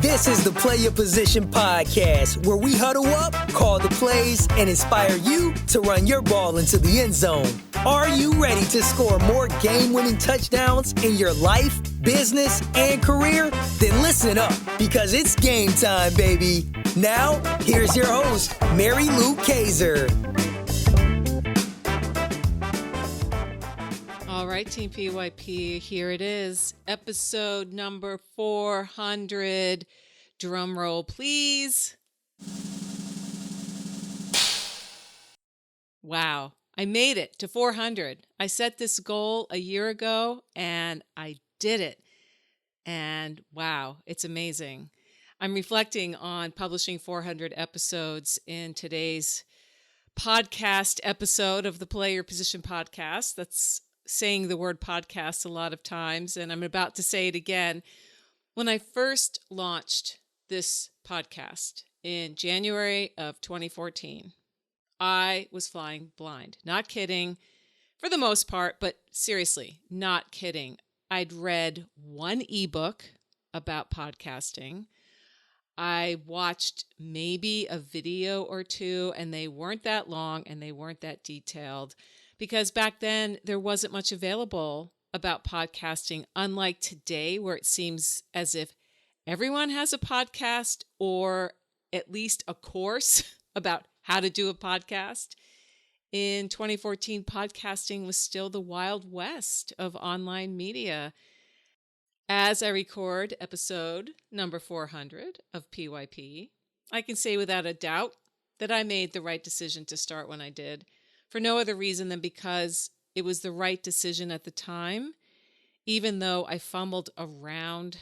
This is the Play Your Position podcast, where we huddle up, call the plays, and inspire you to run your ball into the end zone. Are you ready to score more game-winning touchdowns in your life, business, and career? Then listen up, because it's game time, baby. Now, here's your host, Mary Lou Kaiser. All right, Team PYP, here it is, episode number 400. Drum roll, please. Wow, I made it to 400. I set this goal a year ago, and I did it. And wow, it's amazing. I'm reflecting on publishing 400 episodes in today's podcast episode of the Play Your Position podcast. That's saying the word podcast a lot of times, and I'm about to say it again. When I first launched this podcast in January of 2014, I was flying blind. Not kidding, for the most part, but seriously, not kidding. I'd read one ebook about podcasting. I watched maybe a video or two, and they weren't that long and they weren't that detailed. Because back then, there wasn't much available about podcasting, unlike today, where it seems as if everyone has a podcast or at least a course about how to do a podcast. In 2014, podcasting was still the Wild West of online media. As I record episode number 400 of PYP, I can say without a doubt that I made the right decision to start when I did, for no other reason than because it was the right decision at the time, even though I fumbled around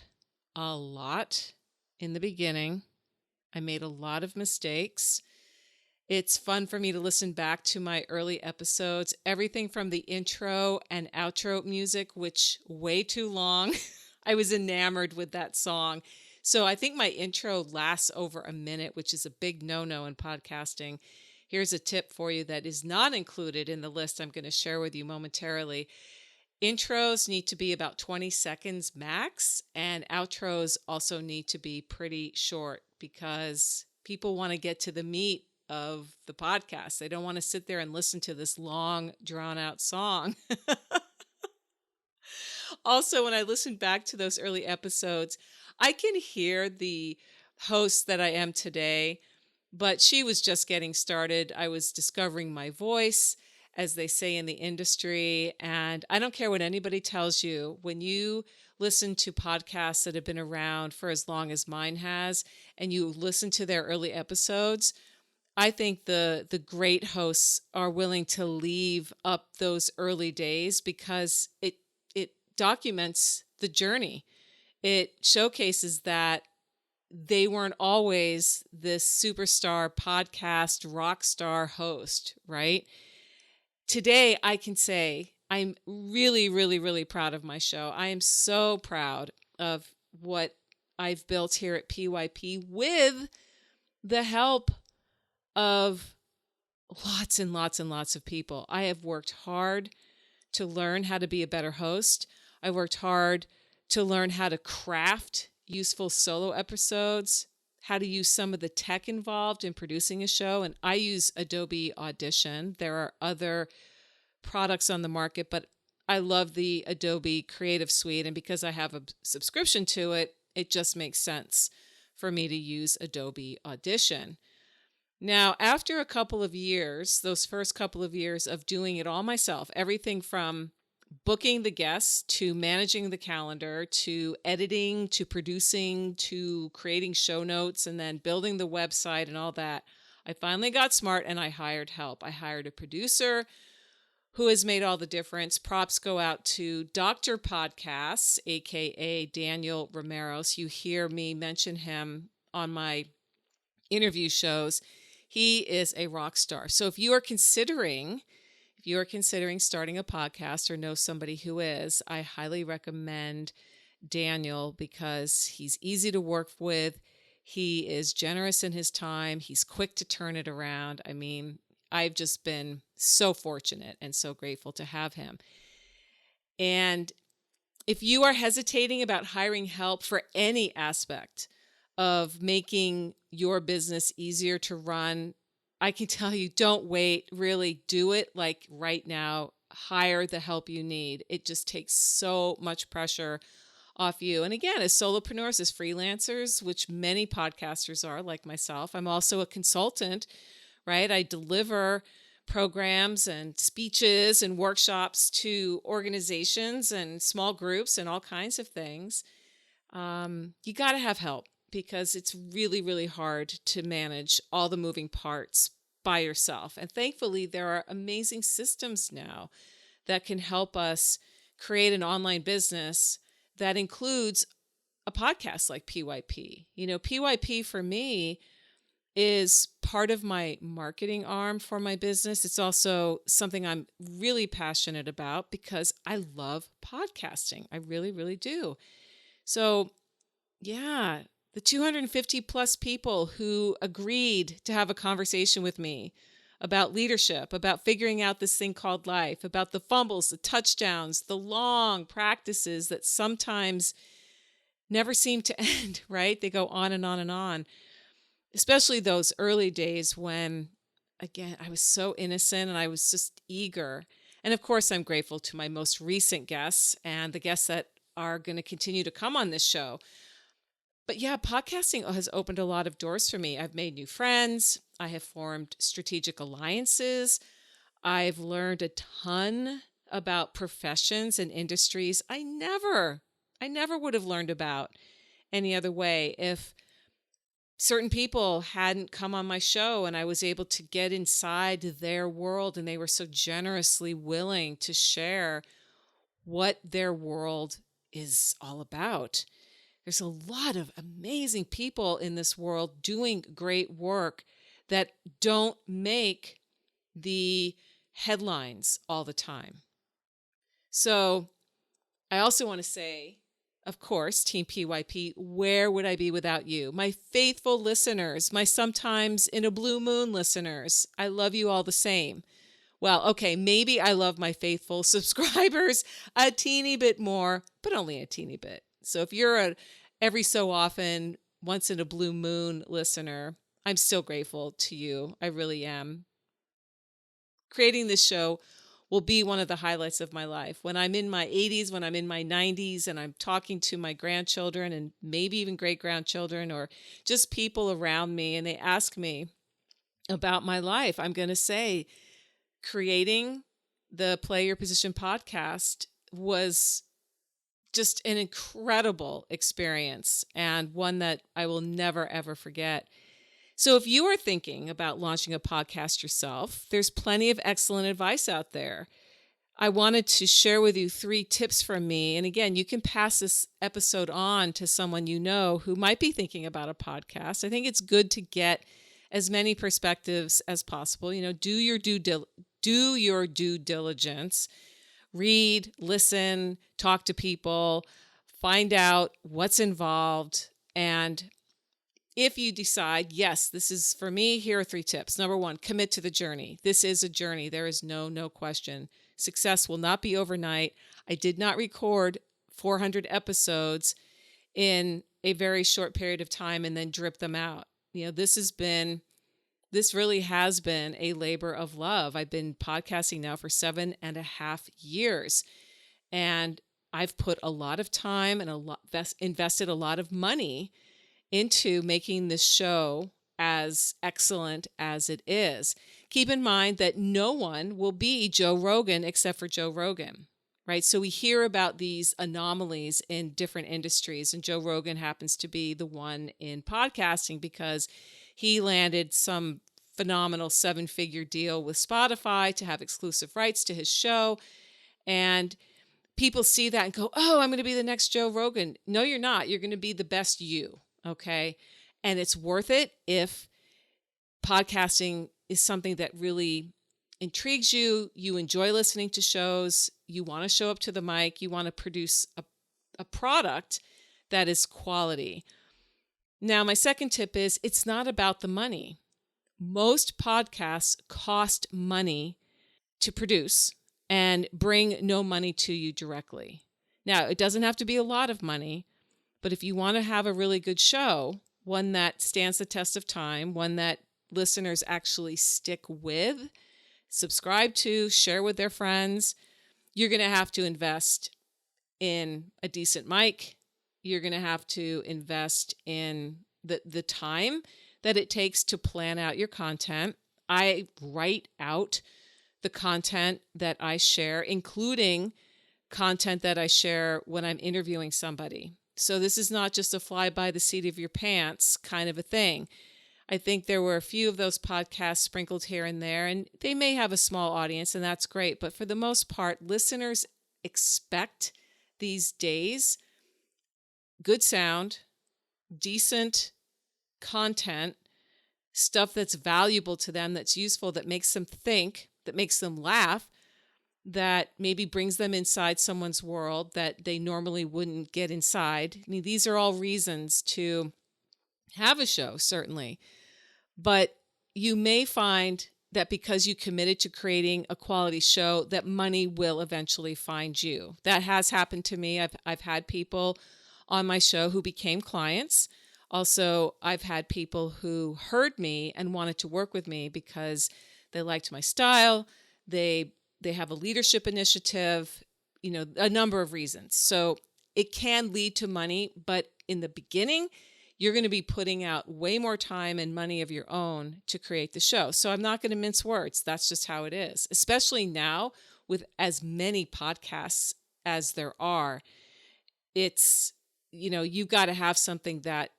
a lot in the beginning. I made a lot of mistakes. It's fun for me to listen back to my early episodes, everything from the intro and outro music, which way too long. I was enamored with that song. So I think my intro lasts over a minute, which is a big no-no in podcasting. Here's a tip for you that is not included in the list I'm going to share with you momentarily. Intros need to be about 20 seconds max, and outros also need to be pretty short because people want to get to the meat of the podcast. They don't want to sit there and listen to this long, drawn-out song. Also, when I listen back to those early episodes, I can hear the host that I am today, but she was just getting started. I was discovering my voice, as they say in the industry. And I don't care what anybody tells you, when you listen to podcasts that have been around for as long as mine has, and you listen to their early episodes, I think the great hosts are willing to leave up those early days because it documents the journey. It showcases that they weren't always this superstar podcast rock star host, right? Today, I can say I'm really, really, really proud of my show. I am so proud of what I've built here at PYP with the help of lots and lots and lots of people. I have worked hard to learn how to be a better host. I worked hard to learn how to craft useful solo episodes, how to use some of the tech involved in producing a show. And I use Adobe Audition. There are other products on the market, but I love the Adobe Creative Suite. And because I have a subscription to it, it just makes sense for me to use Adobe Audition. Now, after a couple of years, those first couple of years of doing it all myself, everything from booking the guests to managing the calendar to editing to producing to creating show notes and then building the website and all that, I finally got smart and I hired help. I hired a producer who has made all the difference. Props go out to Dr. Podcasts, aka Daniel Romeros. You hear me mention him on my interview shows. He is a rock star. So if you are considering starting a podcast or know somebody who is, I highly recommend Daniel because he's easy to work with. He is generous in his time. He's quick to turn it around. I mean, I've just been so fortunate and so grateful to have him. And If you are hesitating about hiring help for any aspect of making your business easier to run, I can tell you, don't wait. Really do it like right now. Hire the help you need. It just takes so much pressure off you. And again, as solopreneurs, as freelancers, which many podcasters are like myself, I'm also a consultant, right? I deliver programs and speeches and workshops to organizations and small groups and all kinds of things. You got to have help because it's really, really hard to manage all the moving parts by yourself. And thankfully, there are amazing systems now that can help us create an online business that includes a podcast like PYP. PYP for me is part of my marketing arm for my business. It's also something I'm really passionate about because I love podcasting. I really, really do. So, yeah, the 250 plus people who agreed to have a conversation with me about leadership, about figuring out this thing called life, about the fumbles, the touchdowns, the long practices that sometimes never seem to end, right? They go on and on and on. Especially those early days when, again, I was so innocent and I was just eager. And of course, I'm grateful to my most recent guests and the guests that are going to continue to come on this show. But yeah, podcasting has opened a lot of doors for me. I've made new friends. I have formed strategic alliances. I've learned a ton about professions and industries I never would have learned about any other way if certain people hadn't come on my show and I was able to get inside their world and they were so generously willing to share what their world is all about. There's a lot of amazing people in this world doing great work that don't make the headlines all the time. So I also want to say, of course, Team PYP, where would I be without you? My faithful listeners, my sometimes in a blue moon listeners, I love you all the same. Well, okay, maybe I love my faithful subscribers a teeny bit more, but only a teeny bit. So if you're a every so often, once in a blue moon listener, I'm still grateful to you. I really am. Creating this show will be one of the highlights of my life. When I'm in my 80s, when I'm in my 90s, and I'm talking to my grandchildren and maybe even great-grandchildren or just people around me, and they ask me about my life, I'm going to say creating the Play Your Position podcast was just an incredible experience and one that I will never, ever forget. So if you are thinking about launching a podcast yourself, there's plenty of excellent advice out there. I wanted to share with you 3 tips from me. And again, you can pass this episode on to someone you know who might be thinking about a podcast. I think it's good to get as many perspectives as possible. Do your due diligence. Read, listen, talk to people, find out what's involved. And if you decide, yes, this is for me, here are 3 tips. Number 1, commit to the journey. This is a journey. There is no question. Success will not be overnight. I did not record 400 episodes in a very short period of time and then drip them out. This really has been a labor of love. I've been podcasting now for 7.5 years, and I've put a lot of time and invested a lot of money into making this show as excellent as it is. Keep in mind that no one will be Joe Rogan except for Joe Rogan, right? So we hear about these anomalies in different industries, and Joe Rogan happens to be the one in podcasting because he landed some phenomenal 7-figure deal with Spotify to have exclusive rights to his show. And people see that and go, oh, I'm going to be the next Joe Rogan. No, you're not. You're going to be the best you, okay? And it's worth it if podcasting is something that really intrigues you. You enjoy listening to shows. You want to show up to the mic. You want to produce a product that is quality. Now, my second tip is it's not about the money. Most podcasts cost money to produce and bring no money to you directly. Now, it doesn't have to be a lot of money, but if you want to have a really good show, one that stands the test of time, one that listeners actually stick with, subscribe to, share with their friends, you're going to have to invest in a decent mic. You're going to have to invest in the time that it takes to plan out your content. I write out the content that I share, including content that I share when I'm interviewing somebody. So this is not just a fly by the seat of your pants kind of a thing. I think there were a few of those podcasts sprinkled here and there, and they may have a small audience, and that's great. But for the most part, listeners expect these days good sound, decent content, stuff that's valuable to them, that's useful, that makes them think, that makes them laugh, that maybe brings them inside someone's world that they normally wouldn't get inside. I mean, these are all reasons to have a show, certainly. But you may find that because you committed to creating a quality show, that money will eventually find you. That has happened to me. I've had people on my show who became clients. Also, I've had people who heard me and wanted to work with me because they liked my style. They have a leadership initiative, a number of reasons. So it can lead to money, but in the beginning, you're going to be putting out way more time and money of your own to create the show. So I'm not going to mince words. That's just how it is, especially now with as many podcasts as there are. It's, you've got to have something that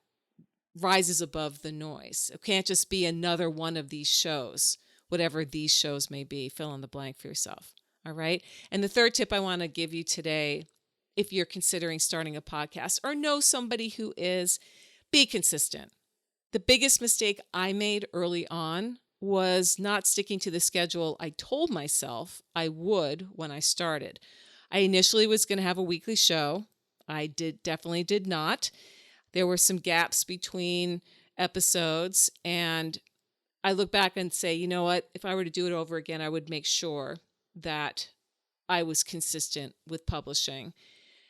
rises above the noise. It can't just be another one of these shows, whatever these shows may be. Fill in the blank for yourself. All right. And the third tip I want to give you today, if you're considering starting a podcast or know somebody who is, be consistent. The biggest mistake I made early on was not sticking to the schedule I told myself I would when I started. I initially was going to have a weekly show. I definitely did not. There were some gaps between episodes, and I look back and say, you know what? If I were to do it over again, I would make sure that I was consistent with publishing.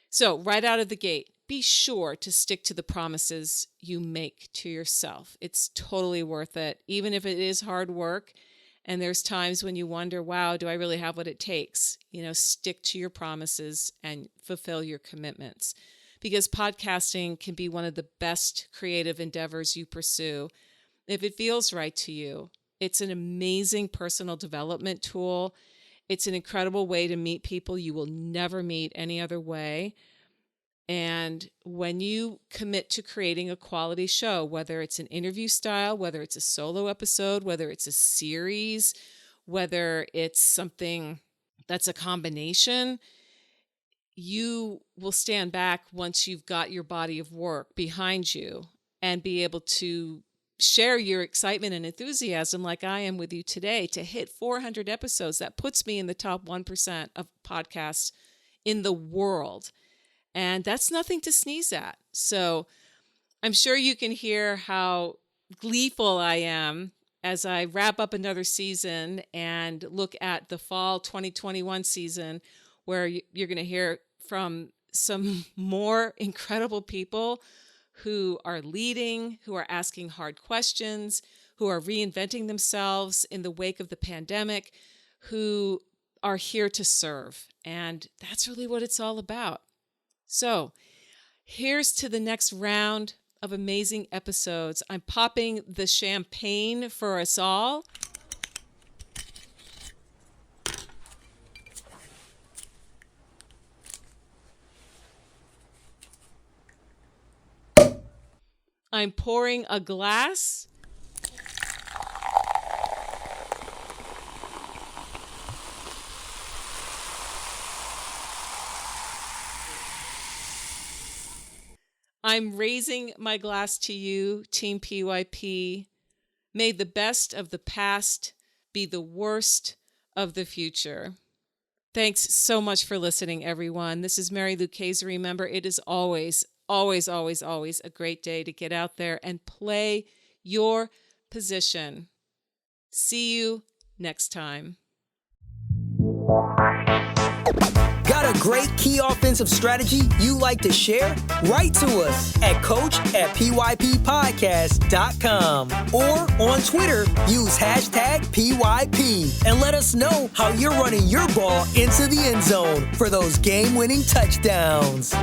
So right out of the gate, be sure to stick to the promises you make to yourself. It's totally worth it, even if it is hard work. And there's times when you wonder, wow, do I really have what it takes? Stick to your promises and fulfill your commitments. Because podcasting can be one of the best creative endeavors you pursue if it feels right to you. It's an amazing personal development tool. It's an incredible way to meet people you will never meet any other way. And when you commit to creating a quality show, whether it's an interview style, whether it's a solo episode, whether it's a series, whether it's something that's a combination, you will stand back once you've got your body of work behind you and be able to share your excitement and enthusiasm like I am with you today to hit 400 episodes. That puts me in the top 1% of podcasts in the world. And that's nothing to sneeze at. So I'm sure you can hear how gleeful I am as I wrap up another season and look at the fall 2021 season, where you're going to hear from some more incredible people who are leading, who are asking hard questions, who are reinventing themselves in the wake of the pandemic, who are here to serve. And that's really what it's all about. So here's to the next round of amazing episodes. I'm popping the champagne for us all. I'm pouring a glass. I'm raising my glass to you, Team PYP. May the best of the past be the worst of the future. Thanks so much for listening, everyone. This is Mary Lucchese. Remember, it is always, always, always, always a great day to get out there and play your position. See you next time. Got Got a great key offensive strategy you like to share? Write to us at coach@pyppodcast.com or on Twitter, use hashtag PYP and let us know how you're running your ball into the end zone for those game-winning touchdowns.